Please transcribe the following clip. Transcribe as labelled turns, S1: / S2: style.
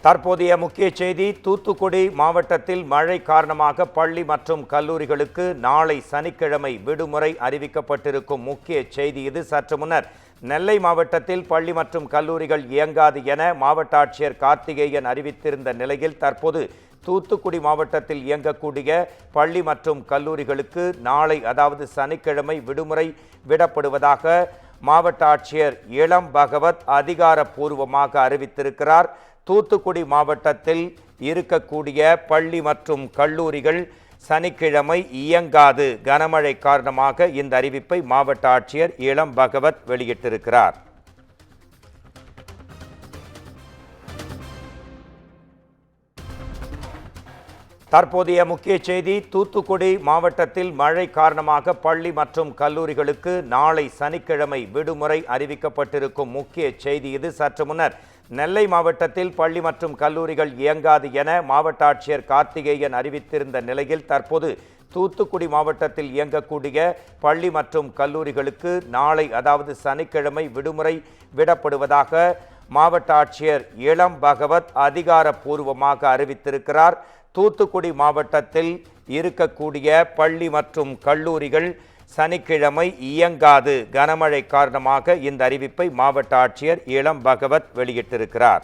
S1: தற்போதைய முக்கிய செய்தி. தூத்துக்குடி மாவட்டத்தில் மழை காரணமாக பள்ளி மற்றும் கல்லூரிகளுக்கு நாளை சனிக்கிழமை விடுமுறை அறிவிக்கப்பட்டிருக்கும் முக்கிய செய்தி இது. சற்று முன்னர் நெல்லை மாவட்டத்தில் பள்ளி மற்றும் கல்லூரிகள் இயங்காது என மாவட்ட ஆட்சியர் கார்த்திகேயன் அறிவித்திருந்த நிலையில் தற்போது தூத்துக்குடி மாவட்டத்தில் இயங்கக்கூடிய பள்ளி மற்றும் கல்லூரிகளுக்கு நாளை அதாவது சனிக்கிழமை விடுமுறை விடப்படுவதாக மாவட்ட ஆட்சியர் இளம் பகவத் அதிகாரப்பூர்வமாக அறிவித்திருக்கிறார். தூத்துக்குடி மாவட்டத்தில் இருக்கக்கூடிய பள்ளி மற்றும் கல்லூரிகள் சனிக்கிழமை இயங்காது. கனமழை காரணமாக இந்த அறிவிப்பை மாவட்ட ஆட்சியர் இளம் பகவத் வெளியிட்டிருக்கிறார். தற்போதைய முக்கிய செய்தி. தூத்துக்குடி மாவட்டத்தில் மழை காரணமாக பள்ளி மற்றும் கல்லூரிகளுக்கு நாளை சனிக்கிழமை விடுமுறை அறிவிக்கப்பட்டிருக்கும் முக்கிய செய்தி இது. சற்று முன்னர் நெல்லை மாவட்டத்தில் பள்ளி மற்றும் கல்லூரிகள் இயங்காது என மாவட்ட ஆட்சியர் கார்த்திகேயன் அறிவித்திருந்த நிலையில் தற்போது தூத்துக்குடி மாவட்டத்தில் இயங்கக்கூடிய பள்ளி மற்றும் கல்லூரிகளுக்கு நாளை அதாவது சனிக்கிழமை விடுமுறை விடப்படுவதாக மாவட்ட ஆட்சியர் இளம் பகவத் அதிகாரப்பூர்வமாக அறிவித்திருக்கிறார். தூத்துக்குடி மாவட்டத்தில் இருக்கக்கூடிய பள்ளி மற்றும் கல்லூரிகள் சனிக்கிழமை இயங்காது. கனமழை காரணமாக இந்த அறிவிப்பை மாவட்ட ஆட்சியர் இளம் பகவத் வெளியிட்டிருக்கிறார்.